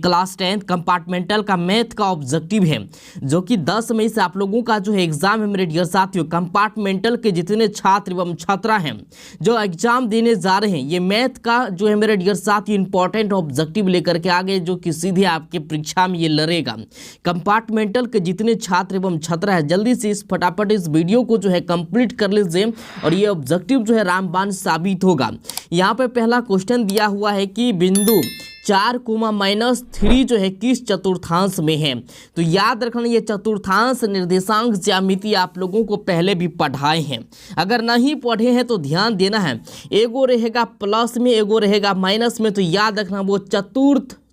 Class 10 compartmental का math का objective है, जो कि 10 मई से आप लोगों का जो है एग्जाम है मेरे डियर साथियों। कंपार्टमेंटल के जितने छात्र एवं छात्रा हैं जो एग्जाम देने जा रहे हैं, ये मैथ का जो है मेरे डियर साथियों इंपॉर्टेंट ऑब्जेक्टिव लेकर के आ गए, जो कि सीधे आपके परीक्षा में ये लड़ेगा। कंपार्टमेंटल के जितने छात्र एवं छात्रा है, जल्दी से इस फटाफट इस वीडियो को जो है कंप्लीट कर लीजिए और ये ऑब्जेक्टिव जो है रामबाण साबित होगा। यहाँ पे पहला क्वेश्चन दिया हुआ है कि बिंदु 4,-3 जो है किस चतुर्थांश में है। तो याद रखना, ये चतुर्थांश निर्देशांक ज्यामिति आप लोगों को पहले भी पढ़ाए हैं। अगर नहीं पढ़े हैं तो ध्यान देना है, एगो रहेगा प्लस में, एगो रहेगा माइनस में। तो याद रखना वो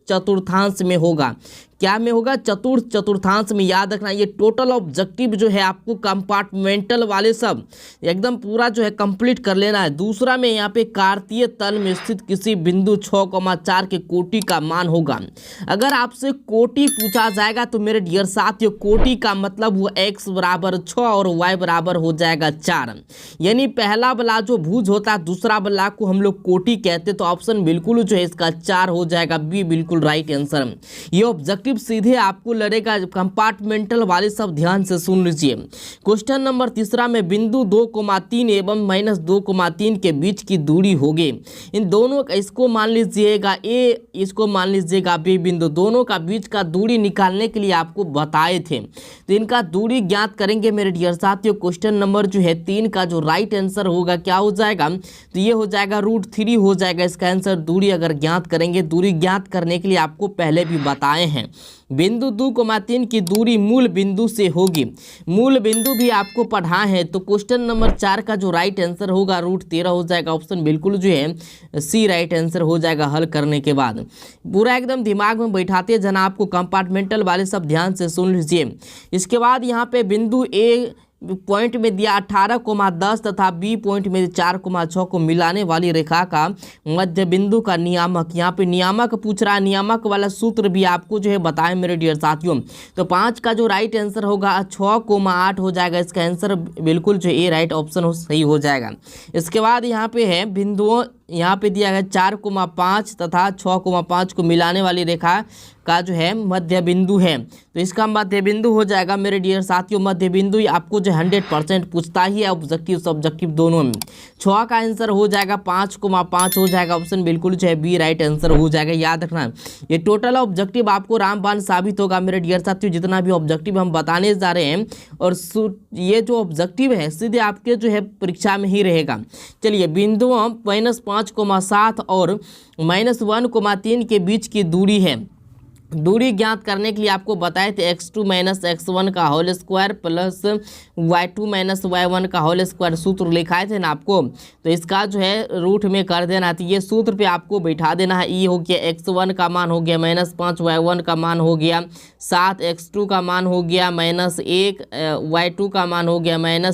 चतुर्थांश में होगा। क्या में होगा? चतुर्थांश में। याद रखना ये टोटल ऑब्जेक्टिव जो है आपको कंपार्टमेंटल वाले सब एकदम पूरा जो है कंप्लीट कर लेना है। दूसरा में यहाँ पे कार्तीय तल में स्थित किसी बिंदु 6,4 के कोटि का मान होगा। अगर आपसे कोटि पूछा जाएगा तो मेरे डियर साथियों, कोटि का मतलब वो x बराबर 6 और y बराबर हो जाएगा 4। यानी पहला वाला जो भुज होता है, दूसरा वाला को हम लोग कोटि कहते। तो ऑप्शन बिल्कुल जो है इसका 4 हो जाएगा, बी बिल्कुल राइट आंसर। ये ऑब्जेक्टिव सीधे आपको लड़ेगा। कंपार्टमेंटल वाले सब ध्यान से सुन लीजिए। क्वेश्चन नंबर तीसरा में बिंदु 2,3 एवं -2,3 के बीच की दूरी होगी। इन दोनों का, इसको मान लीजिएगा ए, इसको मान लीजिएगा बी बिंदु, दोनों का बीच का दूरी निकालने के लिए आपको बताए थे। तो इनका दूरी ज्ञात करेंगे मेरे डियर साथियों। क्वेश्चन नंबर जो है 3 का जो राइट आंसर होगा क्या हो जाएगा? तो ये हो जाएगा √3 हो जाएगा इसका आंसर। दूरी अगर ज्ञात करेंगे, दूरी ज्ञात करने के लिए आपको पहले भी बताए हैं। बिंदु 2,3 की दूरी मूल बिंदु से होगी। मूल बिंदु भी आपको पढ़ा है। तो क्वेश्चन नंबर 4 का जो राइट आंसर होगा √13 हो जाएगा। ऑप्शन बिल्कुल जो है सी राइट आंसर हो जाएगा हल करने के बाद। पूरा एकदम दिमाग में बैठाते जना आपको कंपार्टमेंटल वाले सब ध्यान से सुन लीजिए। इसके बाद यहाँ पे बिंदु ए पॉइंट में दिया 18,10 तथा बी पॉइंट में 4,6 को मिलाने वाली रेखा का मध्य बिंदु का नियामक। यहाँ पे नियामक पूछ रहा है, नियामक वाला सूत्र भी आपको जो है बताएं मेरे डियर साथियों। तो 5 का जो राइट आंसर होगा 6,8 हो जाएगा इसका आंसर। बिल्कुल जो ए राइट ऑप्शन सही हो जाएगा। इसके बाद यहाँ पे है बिंदुओं, यहाँ पे दिया गया 4,5 तथा 6,5 को मिलाने वाली रेखा का जो है मध्य बिंदु है। तो इसका मध्य बिंदु हो जाएगा मेरे डियर साथियों। मध्य बिंदु आपको जो 100% पूछता ही है, ऑब्जेक्टिव सब्जेक्टिव दोनों में। 6 का आंसर हो जाएगा 5,5 हो जाएगा। ऑप्शन बिल्कुल जो है बी राइट आंसर हो जाएगा। याद रखना ये टोटल ऑब्जेक्टिव आपको रामबाण साबित होगा मेरे डियर साथियों। जितना भी ऑब्जेक्टिव हम बताने जा रहे हैं, और ये जो ऑब्जेक्टिव है सीधे आपके जो है परीक्षा में ही रहेगा। चलिए, बिंदुओं -5,7 और -1,3 के बीच की दूरी है। दूरी ज्ञात करने के लिए आपको बताए थे x2 - x1 का whole square plus y2 - y1 का होल स्क्वायर सूत्र लिखाए थे ना आपको। तो इसका जो है रूट में कर देना। तो ये सूत्र पे आपको बैठा देना है। ये हो गया x1 का मान हो गया -5, y1 का मान हो गया 7, x2 का मान हो गया -1, y2 का मान हो गया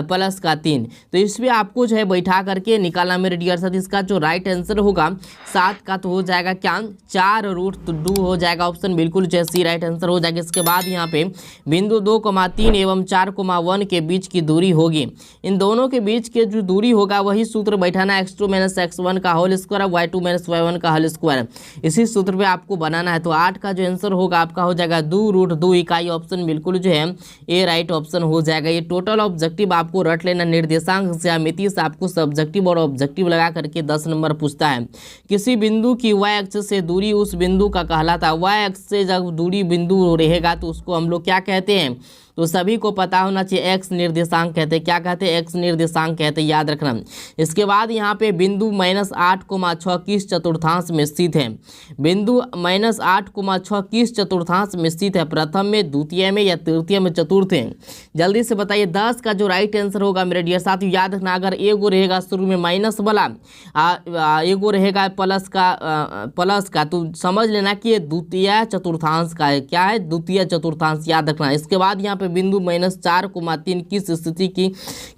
प्लस का 3। तो इसमें आपको जो है बैठा करके निकालना मेरे डियर साथ। इसका जो राइट आंसर होगा 7 का तो हो जाएगा क्या? 4√2 हो जाएगा। ऑप्शन बिल्कुल जो है सी राइट आंसर हो जाएगा। इसके बाद यहाँ पे बिंदु 2,3 एवं 4,1 के बीच की दूरी होगी। इन दोनों के बीच के जो दूरी होगा वही सूत्र बैठाना, x2 - x1 का होल स्क्वायर, y2 - y1 का होल स्क्वायर। इसी सूत्र पे आपको बनाना है। तो 8 का जो आंसर होगा आपका हो जाएगा 2√2 इकाई। ऑप्शन बिल्कुल जो है ए राइट ऑप्शन हो जाएगा। ये टोटल ऑब्जेक्टिव आपको रट लेना। निर्देशांक ज्यामिति से आपको सब्जेक्टिव और ऑब्जेक्टिव लगा करके 10 नंबर पूछता है। किसी बिंदु की y अक्ष से दूरी उस बिंदु का कहलाता है। y अक्ष से जब दूरी बिंदु रहेगा तो उसको हम लोग क्या कहते हैं? तो सभी को पता होना चाहिए, एक्स निर्देशांक कहते हैं। क्या कहते हैं? एक्स निर्देशांक कहते हैं। याद रखना। इसके बाद यहाँ पे बिंदु -8,6 किस चतुर्थांश में स्थित है? बिंदु -8,6 किस चतुर्थांश में स्थित है? प्रथम में, द्वितीय में या तृतीय में, चतुर्थ में? जल्दी से बताइए। 10 का जो राइट आंसर होगा मेरे डियर साथियों, याद रखना, अगर एगो रहेगा शुरू में माइनस वाला, एगो रहेगा प्लस का, तो समझ लेना कि ये द्वितीय चतुर्थांश का है। क्या है? द्वितीय चतुर्थांश। याद रखना। इसके बाद यहाँ पे बिंदु -4,3 किस स्थिति की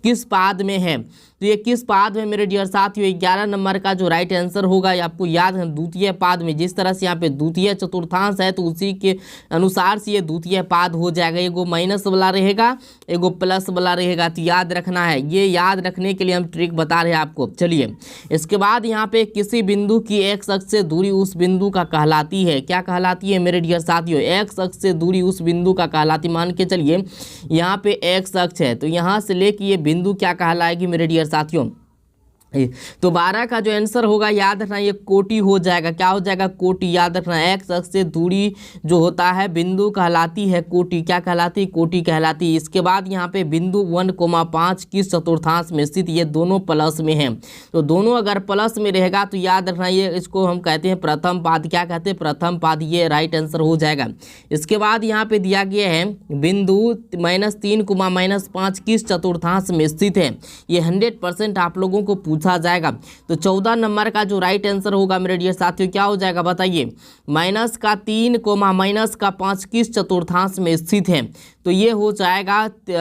किस पाद में है? तो ये किस पाद में मेरे डियर साथियों? 11 नंबर का जो राइट आंसर होगा, ये आपको याद है द्वितीय पाद में। जिस तरह से यहाँ पे द्वितीय चतुर्थांश है तो उसी के अनुसार से ये द्वितीय पाद हो जाएगा। एगो माइनस वाला रहेगा, एगो प्लस वाला रहेगा, तो याद रखना है। ये याद रखने के लिए हम ट्रिक बता रहे हैं आपको। चलिए, इसके बाद यहाँ पे किसी बिंदु की एक्स अक्ष से दूरी उस बिंदु का कहलाती है। क्या कहलाती है मेरे डियर साथियों? एक्स अक्ष से दूरी उस बिंदु का कहलाती। मान के चलिए यहाँ पे एक्स अक्ष है, तो यहाँ से लेके ये बिंदु क्या कहलाएगी मेरे डियर साथियों? तो 12 का जो आंसर होगा, याद रखना, ये कोटि हो जाएगा। क्या हो जाएगा? कोटि। याद रखना, एक्स अक्ष से दूरी जो होता है बिंदु कहलाती है कोटि। क्या कहलाती? कोटि कहलाती। इसके बाद यहाँ पे बिंदु 1,5 किस चतुर्थांश में स्थित? ये दोनों प्लस में हैं, तो दोनों अगर प्लस में रहेगा तो याद रखना, ये इसको हम कहते हैं प्रथम पाद। क्या कहते हैं? प्रथम पाद। ये राइट आंसर हो जाएगा। इसके बाद यहाँ पे दिया गया है बिंदु -3, -5 किस चतुर्थांश में स्थित है? ये 100% आप लोगों को जाएगा। तो 14 नंबर का जो राइट आंसर होगा मेरे डियर साथियों, क्या हो जाएगा बताइए? -3, -5 किस चतुर्थांश में स्थित है? तो ये हो जाएगा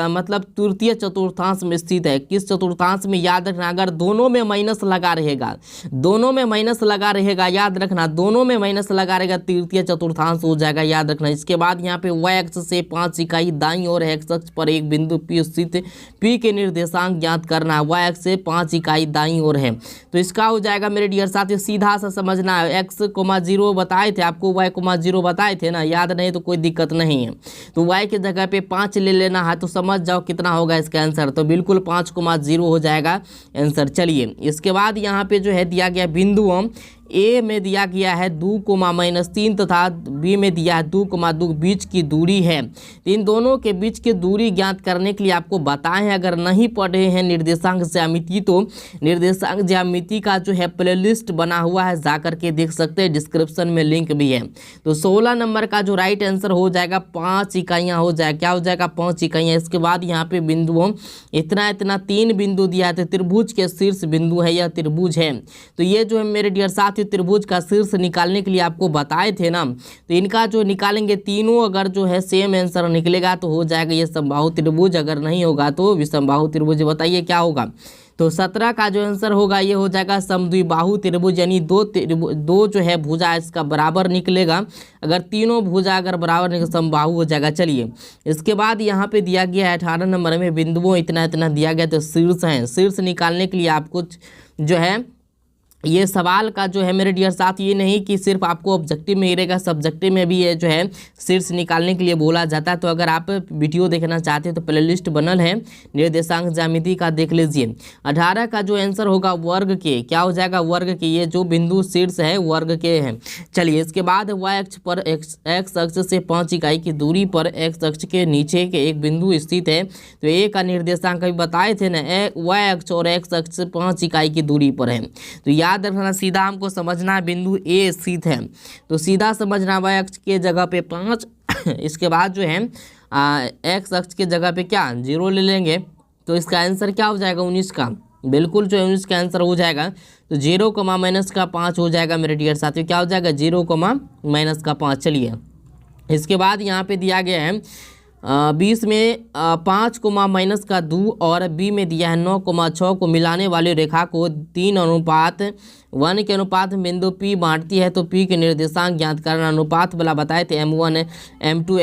मतलब तृतीय चतुर्थांश में स्थित है। किस चतुर्थांश में? याद रखना, अगर दोनों में माइनस लगा रहेगा, दोनों में माइनस लगा रहेगा, याद रखना, दोनों में माइनस लगा रहेगा, तृतीय चतुर्थांश हो जाएगा। याद रखना। इसके बाद यहाँ पे y अक्ष से 5 इकाई दाईं और x अक्ष पर एक बिंदु P स्थित, P के निर्देशांक ज्ञात करना है। y अक्ष से 5 इकाई दाईं ओर है, तो इसका हो जाएगा मेरे डियर साथियों, सीधा सा समझना है। x,0 बताए थे आपको, y,0 बताए थे ना, याद नहीं तो कोई दिक्कत नहीं है। तो y के जगह पे 5 ले लेना है, तो समझ जाओ कितना होगा इसका आंसर। तो बिल्कुल 5,0 हो जाएगा आंसर। चलिए, इसके बाद यहाँ पे जो है दिया गया बिंदुओं ए में दिया गया है 2,-3 तथा बी में दिया है 2,2 बीच की दूरी है। इन दोनों के बीच की दूरी ज्ञात करने के लिए आपको बताएं हैं। अगर नहीं पढ़े हैं निर्देशांक ज्यामिति, तो निर्देशांक ज्यामिति का जो है प्लेलिस्ट बना हुआ है, जा करके देख सकते हैं, डिस्क्रिप्शन में लिंक भी है। तो 16 नंबर का जो राइट आंसर हो जाएगा 5 इकाइयाँ हो जाएगा। क्या हो जाएगा? 5 इकाइयाँ। इसके बाद यहाँ पे बिंदुओं इतना 3 बिंदु दिया है, तो त्रिभुज के शीर्ष बिंदु है, यह त्रिभुज है। तो ये जो है मेरे डियर साथ त्रिभुज का शीर्ष निकालने के लिए आपको बताए थे ना, तो इनका जो निकालेंगे तीनों, अगर जो है सेम आंसर निकलेगा तो हो जाएगा ये समबाहु त्रिभुज, अगर नहीं होगा तो विषमबाहु त्रिभुज। बताइए क्या होगा? तो 17 का जो आंसर होगा ये हो जाएगा समद्विबाहु त्रिभुज, यानी दो जो है भुजा इसका बराबर निकलेगा। अगर तीनों भुजा अगर बराबर निकले समबाहु हो जाएगा। चलिए, इसके बाद यहाँ पे दिया गया है 18 नंबर में बिंदुओं इतना दिया गया, तो शीर्ष है। शीर्ष निकालने के लिए आपको जो है ये सवाल का जो है मेरे डियर साथ, ये नहीं कि सिर्फ आपको ऑब्जेक्टिव में गिरेगा, सब्जेक्टिव में भी ये जो है शीर्ष निकालने के लिए बोला जाता है। तो अगर आप वीडियो देखना चाहते हैं तो प्लेलिस्ट बनल है निर्देशांक ज्यामिति का, देख लीजिए। 18 का जो आंसर होगा वर्ग के। क्या हो जाएगा? वर्ग के। ये जो बिंदु शीर्ष है वर्ग के हैं। चलिए, इसके बाद y अक्ष पर एक्स अक्ष से 5 इकाई की दूरी पर x अक्ष के नीचे के एक बिंदु स्थित है। तो ए का निर्देशांक अभी बताए थे ना, y अक्ष और x अक्ष से 5 इकाई की दूरी पर है। तो याद रखना, सीधा हमको समझना है बिंदु ए स्थित है, तो सीधा समझना y अक्ष के जगह पे 5 इसके बाद जो है x अक्ष के जगह पे क्या 0 ले लेंगे, तो इसका आंसर क्या हो जाएगा? 19 का। बिल्कुल जो है 19 का आंसर हो जाएगा। तो 0,-5 हो जाएगा मेरे डियर साथियों। क्या हो जाएगा? 0,-5। चलिए, इसके बाद यहाँ पे दिया गया है 20 में 5,-2 और बी में दिया है 9,6 को मिलाने वाली रेखा को 3:1 के अनुपात में बिंदु P बांटती है। तो P के निर्देशांक ज्ञात करना। अनुपात वाला बताए थे, M1 M2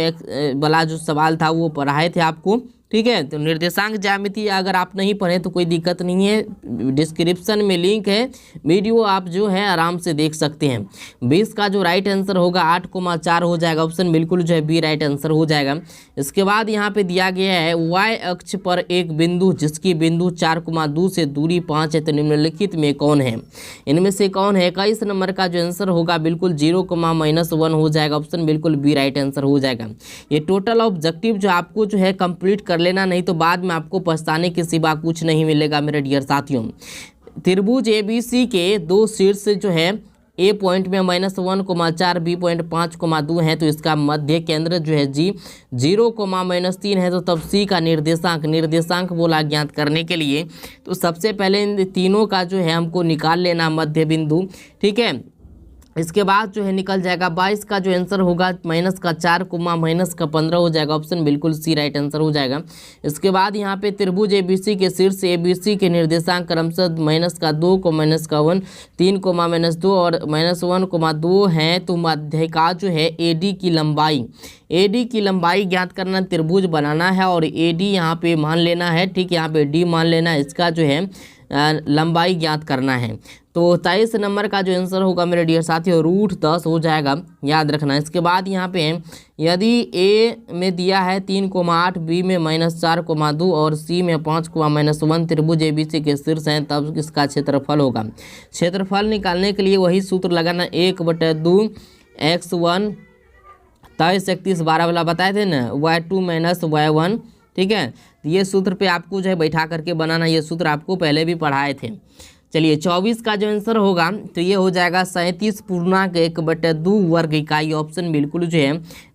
वाला जो सवाल था वो पढ़ाए थे आपको, ठीक है। तो निर्देशांक ज्यामिति अगर आप नहीं पढ़े तो कोई दिक्कत नहीं है, डिस्क्रिप्शन में लिंक है, वीडियो आप जो है आराम से देख सकते हैं। 20 का जो राइट आंसर होगा 8,4 हो जाएगा। ऑप्शन बिल्कुल जो है बी राइट आंसर हो जाएगा। इसके बाद यहाँ पे दिया गया है y अक्ष पर एक बिंदु जिसकी बिंदु 4,2 से दूरी 5 है, तो निम्नलिखित में कौन है? इनमें से कौन है? 21 नंबर का जो आंसर होगा बिल्कुल 0,-1 हो जाएगा। ऑप्शन बिल्कुल बी राइट आंसर हो जाएगा। ये टोटल ऑब्जेक्टिव जो आपको जो है कंप्लीट कर लेना, नहीं तो बाद में आपको पछताने के सिवा कुछ नहीं मिलेगा मेरे डियर साथियों। त्रिभुज ABC के दो शीर्ष जो है ए पॉइंट में -1,4 बी पॉइंट 5,2 है, तो इसका मध्य केंद्र जो है जी 0,-3 है। तो तब सी का निर्देशांक बोला ज्ञात करने के लिए, तो सबसे पहले इन तीनों का जो है हमको निकाल लेना मध्य बिंदु, ठीक है। इसके बाद जो है निकल जाएगा 22 का जो आंसर होगा -4, -15 हो जाएगा। ऑप्शन बिल्कुल सी राइट आंसर हो जाएगा। इसके बाद यहाँ पे त्रिभुज ABC के शीर्ष ABC के निर्देशांक क्रमशः -2, -1, 3, -2 और -1, 2 हैं। तो मध्यिका जो है AD की लंबाई ज्ञात करना, त्रिभुज बनाना है और AD यहाँ पे मान लेना है, ठीक, यहाँ पे D मान लेना है, इसका जो है लंबाई ज्ञात करना है। तो 23 नंबर का जो आंसर होगा मेरे डियर साथियों √10 हो जाएगा, याद रखना। इसके बाद यहाँ पे यदि A में दिया है 3,8, B में -4,2 और C में 5,-1 त्रिभुज ABC के शीर्ष हैं, तब इसका क्षेत्रफल होगा। क्षेत्रफल निकालने के लिए वही सूत्र लगाना, 1/2 x1 23, 31, 12 वाला बताए थे ना, y2 - y1, ठीक है। तो ये सूत्र पे आपको जो है बैठा करके बनाना, ये सूत्र आपको पहले भी पढ़ाए थे। चलिए 24 का जो आंसर होगा तो ये हो जाएगा 37.1/2 वर्ग इकाई। ऑप्शन बिल्कुल जो है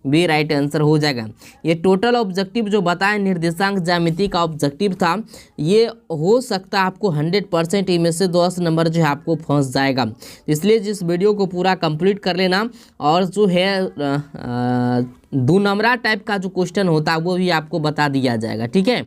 बी राइट आंसर हो जाएगा। ये टोटल ऑब्जेक्टिव जो बताएं निर्देशांक ज्यामिति का ऑब्जेक्टिव था, ये हो सकता है आपको 100% इनमें से 10 नंबर जो है आपको फंस जाएगा। इसलिए जिस वीडियो को पूरा कंप्लीट कर लेना, और जो है 2 नंबरा टाइप का जो क्वेश्चन होता है वो भी आपको बता दिया जाएगा, ठीक है।